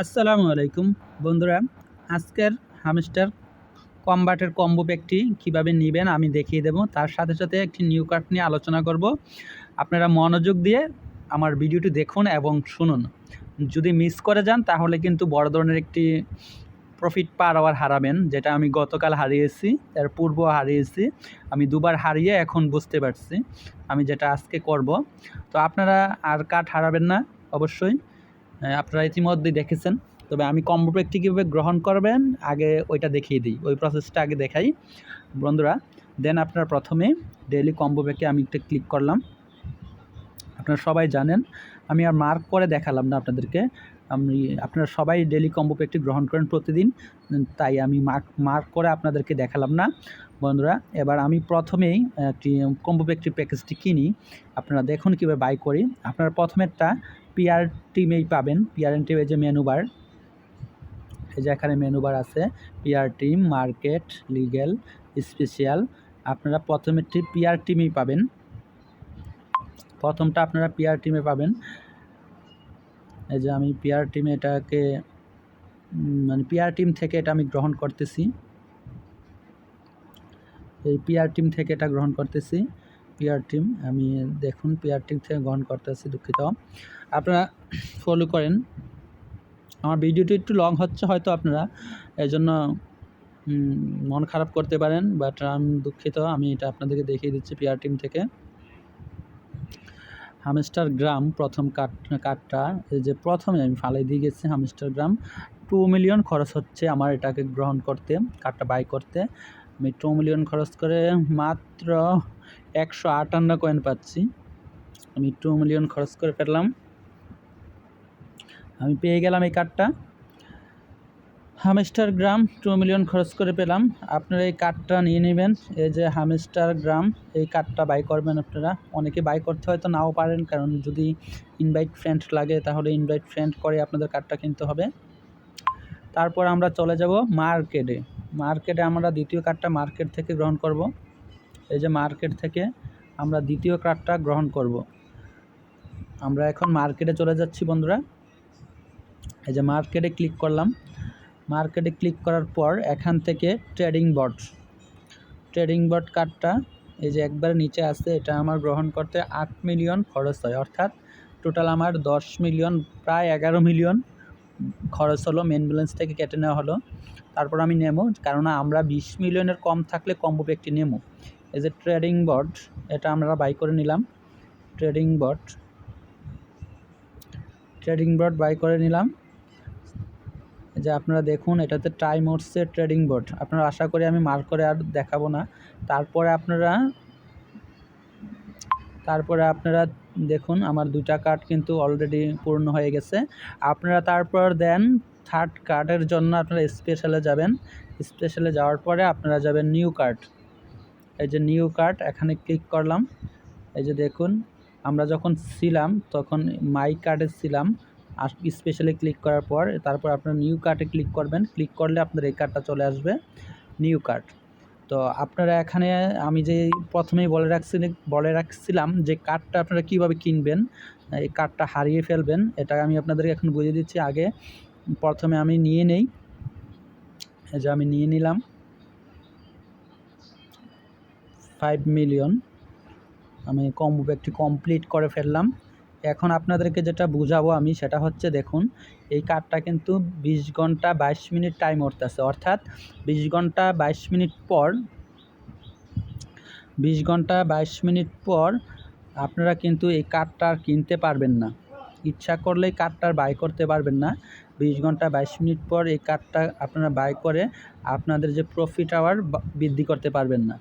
আসসালামু আলাইকুম বন্ধুরা। আজকের হামস্টার কম্বাটের কম্বো প্যাকটি কীভাবে নেবেন আমি দেখিয়ে দেব। তার সাথে সাথে একটি নিউ কার্ড নিয়ে আলোচনা করব। আপনারা মনোযোগ দিয়ে আমার ভিডিওটি দেখুন এবং শুনুন। যদি মিস করে যান তাহলে কিন্তু বড় ধরনের একটি প্রফিট পার আওয়ার হারাবেন, যেটা আমি গতকাল হারিয়েছি, এর পূর্ব হারিয়েছি। আমি দুবার হারিয়ে এখন বুঝতে পারছি আমি যেটা আজকে করব। তো আপনারা আর কার্ড হারাবেন না অবশ্যই। আপনারা ইতিমধ্যেই দেখেছেন, তবে আমি কম্বো প্যাকটি কীভাবে গ্রহণ করবেন আগে ওইটা দেখিয়ে দিই, ওই প্রসেসটা আগে দেখাই বন্ধুরা। দেন আপনারা প্রথমে ডেইলি কম্বো প্যাকে আমি একটা ক্লিক করলাম। আপনারা সবাই জানেন, আমি আর মার্ক করে দেখালাম না আপনাদেরকে। আপনারা সবাই ডেইলি কম্বো প্যাকটি গ্রহণ করেন প্রতিদিন, তাই আমি মার্ক করে আপনাদেরকে দেখালাম না বন্ধুরা। এবার আমি প্রথমেই একটি কম্বো প্যাকেজটি কিনি। আপনারা দেখুন কীভাবে বাই করি। আপনারা প্রথমেরটা পিআর টিমেই পাবেন। পিআর টিম, এই যে মেনু বার, এই যে এখানে মেনু বার আছে, PR team, market, legal, special. আপনারা প্রথমেরটি পিআর টিমেই পাবেন। প্রথমটা আপনারা পিআর টিমে পাবেন। এই যে আমি পিআর টিমে এটাকে পিআর টিম থেকে এটা আমি গ্রহণ করতেছি। এই পিআর টিম থেকে এটা গ্রহণ করতেছি। পিআর টিম আমি দেখুন পিআর টিম থেকে গ্রহণ করতেছি, দুঃখিত। আপনারা ফলো করেন। আমার ভিডিওটি একটু লং হচ্ছে হয়তো, আপনারা এই জন্য মন খারাপ করতে পারেন, বাট আমি দুঃখিত। আমি এটা আপনাদেরকে দেখিয়ে দিচ্ছি পিআর টিম থেকে। হামস্টার গ্রাম প্রথম কার্ডটা, এই যে প্রথমে আমি ফালাই দিয়ে গেছি। হামস্টার গ্রাম 2 মিলিয়ন খরচ হচ্ছে আমার এটাকে গ্রহণ করতে, কার্ডটা বাই করতে। আমি 2 মিলিয়ন খরচ করে মাত্র 158 কয়েন পাচ্ছি। আমি 2 মিলিয়ন খরচ করে ফেললাম, আমি পেয়ে গেলাম এই কার্ডটা। হামস্টার গ্রাম 2 মিলিয়ন খরচ করে পেলাম। আপনারা এই কার্ডটা নিয়ে নেবেন। এই যে হামস্টার গ্রাম, এই কার্ডটা বাই করবেন আপনারা। অনেকে বাই করতে হয়তো নাও পারেন, কারণ যদি ইনভাইট ফ্রেন্ড লাগে তাহলে ইনভাইট ফ্রেন্ড করে আপনাদের কার্ডটা কিনতে হবে। তারপর আমরা চলে যাব মার্কেটে। মার্কেটে আমরা দ্বিতীয় কার্ডটা মার্কেট থেকে গ্রহণ করব। এই যে মার্কেট থেকে আমরা দ্বিতীয় কার্ডটা গ্রহণ করব। আমরা এখন মার্কেটে চলে যাচ্ছি বন্ধুরা। এই যে মার্কেটে ক্লিক করলাম। মার্কেটে ক্লিক করার পর এখান থেকে ট্রেডিং বট কার্ডটা এই যে একবার নিচে আসছে, এটা আমার গ্রহণ করতে 8 মিলিয়ন খরচ হয়। অর্থাৎ টোটাল আমার 10 মিলিয়ন, প্রায় 11 মিলিয়ন খরচ হলো, মেন ব্যালেন্স থেকে কেটে নেওয়া হলো। তারপর আমি নেবো, কারণ আমরা 20 মিলিয়নের কম থাকলে কম্বো প্যাকটি নেবো। এই যে ট্রেডিং বট, এটা আমরা বাই করে নিলাম। ট্রেডিং বট বাই করে নিলাম। যে আপনারা দেখুন, এটাতে টাইম উঠছে ট্রেডিং বট। আপনারা আশা করি আমি মার্ক করে আর দেখাবো না। তারপরে আপনারা দেখুন আমার 2টা কার্ড কিন্তু অলরেডি পূর্ণ হয়ে গেছে। আপনারা তারপর দেন থার্ড কার্ডের জন্য আপনারা স্পেশালে যাবেন। স্পেশালে যাওয়ার পরে আপনারা যাবেন নিউ কার্ড। এই যে নিউ কার্ড, এখানে ক্লিক করলাম। এই যে দেখুন, আমরা যখন ছিলাম তখন মাই কার্ডে ছিলাম। আর স্পেশালি ক্লিক করার পর তারপর আপনার নিউ কার্ডে ক্লিক করবেন। ক্লিক করলে আপনার এই কার্ডটা চলে আসবে, নিউ কার্ড। তো আপনারা এখানে আমি যে প্রথমেই বলে রাখছিলাম যে কার্ডটা আপনারা কীভাবে কিনবেন, এই কার্ডটা হারিয়ে ফেলবেন, এটা আমি আপনাদেরকে এখন বুঝিয়ে দিচ্ছি। আগে প্রথমে আমি নিয়ে নেই। এই যে আমি নিয়ে নিলাম 5 মিলিয়ন। আমি কম্বো প্যাকটি কমপ্লিট করে ফেললাম। এখন আপনাদেরকে যেটা বুঝাবো আমি, সেটা হচ্ছে দেখুন, এই কার্ডটা কিন্তু 20 ঘন্টা 22 মিনিট টাইম উঠতেছে। অর্থাৎ 20 ঘন্টা 22 মিনিট পর 20 ঘন্টা 22 মিনিট পর আপনারা কিন্তু এই কার্ডটা আর কিনতে পারবেন না। ইচ্ছা করলেই কার্ডটা বাই করতে পারবেন না। 20 ঘন্টা 22 মিনিট পর এই কার্ডটা আপনারা বাই করে আপনাদের যে প্রফিট আওয়ার বৃদ্ধি করতে পারবেন না।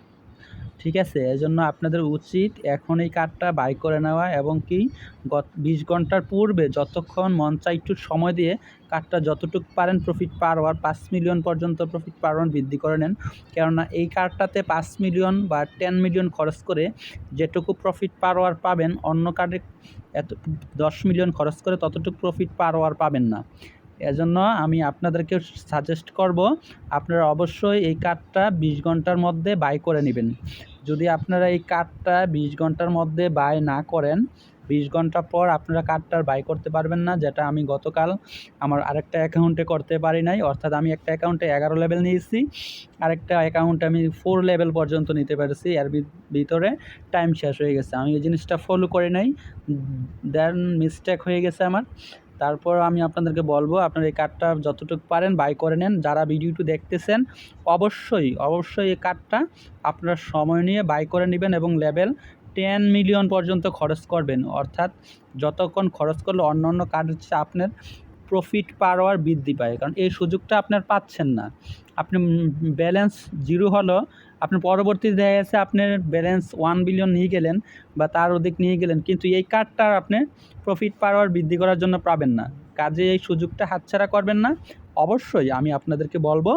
ঠিক আছে, এজন্য আপনাদের উচিত এখন এই কার্ডটা বাই করে নেওয়া, এবং কি 20 ঘন্টার পূর্বে যতক্ষণ মন চায় একটু সময় দিয়ে কার্ডটা যতটুকু পারেন প্রফিট পার আওয়ার 5 মিলিয়ন পর্যন্ত প্রফিট পার আওয়ার বৃদ্ধি করে নেন। কেননা এই কার্ডটাতে 5 মিলিয়ন বা 10 মিলিয়ন খরচ করে যেটুকু প্রফিট পার আওয়ার পাবেন, অন্য কার্ডে 10 মিলিয়ন খরচ করে ততটুকু প্রফিট পার আওয়ার পাবেন না। এজন্য আমি আপনাদেরকে সাজেস্ট করব, আপনারা অবশ্যই এই কার্ডটা 20 ঘন্টার মধ্যে বাই করে নেবেন। যদি আপনারা এই কার্ডটা 20 ঘন্টার মধ্যে বাই না করেন 20 ঘন্টা পর আপনারা কার্ডটা বাই করতে পারবেন না, যেটা আমি গতকাল আমার আরেকটা অ্যাকাউন্টে করতে পারি নাই। অর্থাৎ আমি একটা অ্যাকাউন্টে 11 লেভেল নিয়েছি, আরেকটা অ্যাকাউন্টে আমি 4 লেভেল পর্যন্ত নিতে পেরেছি। এর ভিতরে টাইম শেষ হয়ে গেছে, আমি এই জিনিসটা ফলো করে নাই, দেন মিস্টেক হয়ে গেছে আমার। তারপর আমি আপনাদেরকে বলবো, আপনারা এই কার্ডটা যতটুকু পারেন বাই করে নেন। যারা ভিডিওটি দেখতেছেন অবশ্যই এই কার্ডটা আপনারা সময় নিয়ে বাই করে নেবেন এবং লেভেল 10 মিলিয়ন পর্যন্ত খরচ করবেন। অর্থাৎ যতক্ষণ খরচ করলে অন্য অন্য কার্ডের চেয়ে আপনার প্রফিট পার আওয়ার বৃদ্ধি পায়, কারণ এই সুযোগটা আপনার পাচ্ছেন না। আপনি ব্যালেন্স 0 হলো, আপনার পরবর্তীতে দেখা গেছে আপনার ব্যালেন্স 1 বিলিয়ন নিয়ে গেলেন বা তার অধিক নিয়ে গেলেন, কিন্তু এই কার্ডটা আপনি প্রফিট পার আওয়ার বৃদ্ধি করার জন্য পাবেন না। কাজে এই সুযোগটা হাতছাড়া করবেন না। অবশ্যই আমি আপনাদেরকে বলবো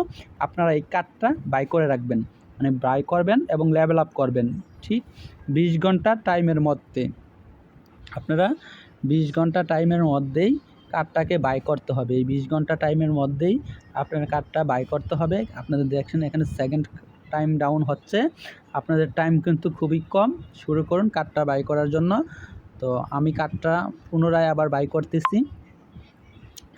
আপনারা এই কার্ডটা বাই করে রাখবেন, মানে বাই করবেন এবং লেভেল আপ করবেন ঠিক 20 ঘন্টা টাইমের মধ্যে। আপনারা 20 ঘন্টা টাইমের মধ্যেই কার্ডটাকে বাই করতে হবে। এই 20 ঘন্টা টাইমের মধ্যেই আপনার কার্ডটা বাই করতে হবে। আপনাদের দেখছেন এখানে সেকেন্ড টাইম ডাউন হচ্ছে, আপনাদের টাইম কিন্তু খুবই কম। শুরু করুন কার্ডটা বাই করার জন্য। তো আমি কার্ডটা পুনরায় আবার বাই করতেছি।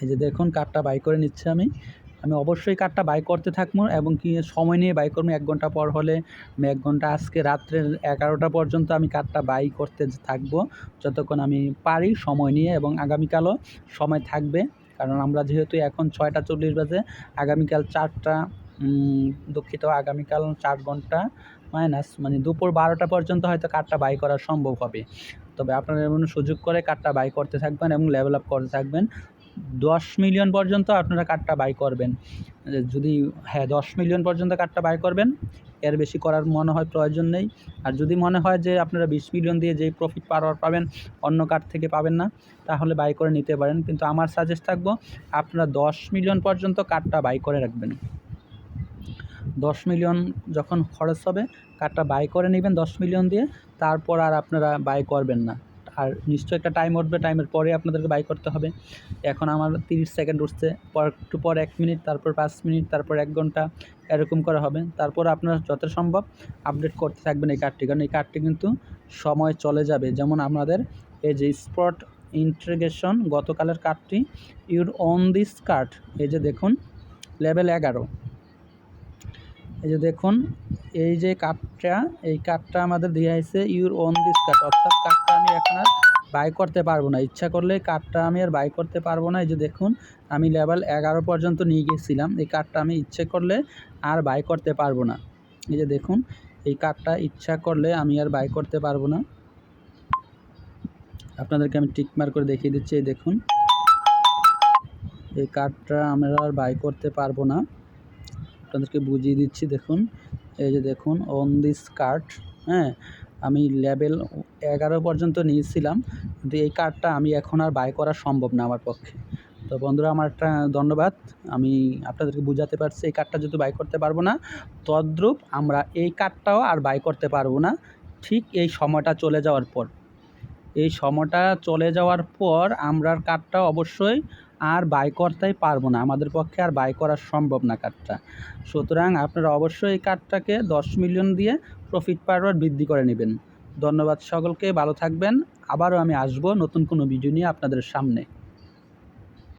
এই যে দেখুন কার্ডটা বাই করে নিচ্ছে আমি অবশ্যই কার্ডটা বাই করতে থাকবো এবং কি সময় নিয়ে বাই করবো। 1 ঘন্টা পর হলে আমি 1 ঘন্টা, আজকে রাত্রের 11টা পর্যন্ত আমি কার্ডটা বাই করতে থাকবো যতক্ষণ আমি পারি সময় নিয়ে, এবং আগামীকালও সময় থাকবে। কারণ আমরা যেহেতু এখন 6টা 40 বাজে, আগামীকাল 4টা দুঃখিত, আগামীকাল 4 ঘন্টা মাইনাস মানে দুপুর 12টা পর্যন্ত হয়তো কার্ডটা বাই করা সম্ভব হবে। তবে আপনারা এমন সুযোগ করে কার্ডটা বাই করতে থাকবেন এবং লেভেল আপ করতে থাকবেন। 10 মিলিয়ন পর্যন্ত আপনারা কার্ডটা বাই করবেন। যদি 10 মিলিয়ন পর্যন্ত কার্ডটা বাই করবেন, এর বেশি করার মনে হয় প্রয়োজন নেই। আর যদি মনে হয় যে আপনারা 20 মিলিয়ন দিয়ে যেই প্রফিট পার আওয়ার পাবেন অন্য কার্ড থেকে পাবেন না, তাহলে বাই করে নিতে পারেন। কিন্তু আমার সাজেস্ট থাকবো আপনারা 10 মিলিয়ন পর্যন্ত কার্ডটা বাই করে রাখবেন। 10 মিলিয়ন যখন খরচ হবে কার্ডটা বাই করে নেবেন 10 মিলিয়ন দিয়ে, তারপর আর আপনারা বাই করবেন না। আর নিশ্চয়ই একটা টাইম উঠবে, টাইমের পরে আপনাদেরকে বাই করতে হবে। এখন আমার 30 সেকেন্ড উঠছে, একটু পর 1 মিনিট, তারপর 5 মিনিট, তারপর 1 ঘন্টা, এরকম করা হবে। তারপর আপনারা যত সম্ভব আপডেট করতে থাকবেন এই কার্ডটি, কারণ এই কার্ডটি কিন্তু সময় চলে যাবে। যেমন আমাদের এই যে স্পট ইন্টিগ্রেশন গতকালের কার্ডটি, ইউর অন দিস কার্ড, এই যে দেখুন লেভেল 11, এই যে দেখুন এই যে কার্ডটা, এই কার্ডটা আমাদের দেওয়া হয়েছে ইউর ওন দিস কার্ড। অর্থাৎ কার্ডটা আমি এখন আর বাই করতে পারবো না, ইচ্ছা করলে কার্ডটা আমি আর বাই করতে পারবো না। এই যে দেখুন আমি লেভেল 11 পর্যন্ত নিয়ে গেছিলাম, এই কার্ডটা আমি ইচ্ছে করলে আর বাই করতে পারবো না। এই যে দেখুন এই কার্ডটা ইচ্ছা করলে আমি আর বাই করতে পারবো না। আপনাদেরকে আমি টিক মার্ক করে দেখিয়ে দিচ্ছি। এই দেখুন এই কার্ডটা আমরা আর বাই করতে পারবো না, আপনাদেরকে বুঝিয়ে দিচ্ছি। দেখুন এই যে দেখুন অন দিস কার্ড, হ্যাঁ আমি লেভেল 11 পর্যন্ত নিয়েছিলাম, কিন্তু এই কার্ডটা আমি এখন আর বাই করা সম্ভব না আমার পক্ষে। তো বন্ধুরা আমার একটা ধন্যবাদ, আমি আপনাদেরকে বুঝাতে পারছি এই কার্ডটা যেহেতু বাই করতে পারবো না, তদ্রূপ আমরা এই কার্ডটাও আর বাই করতে পারবো না। ঠিক এই সময়টা চলে যাওয়ার পর, এই সময়টা চলে যাওয়ার পর আমরা কার্ডটা অবশ্যই আর বাই করতেই পারবো না, আমাদের পক্ষে আর বাই করা সম্ভব না কার্ডটা। সুতরাং আপনারা অবশ্যই এই কার্ডটাকে 10 মিলিয়ন দিয়ে প্রফিট পার আওয়ার বৃদ্ধি করে নেবেন। ধন্যবাদ সকলকে, ভালো থাকবেন। আবারও আমি আসবো নতুন কোনো ভিডিও নিয়ে আপনাদের সামনে।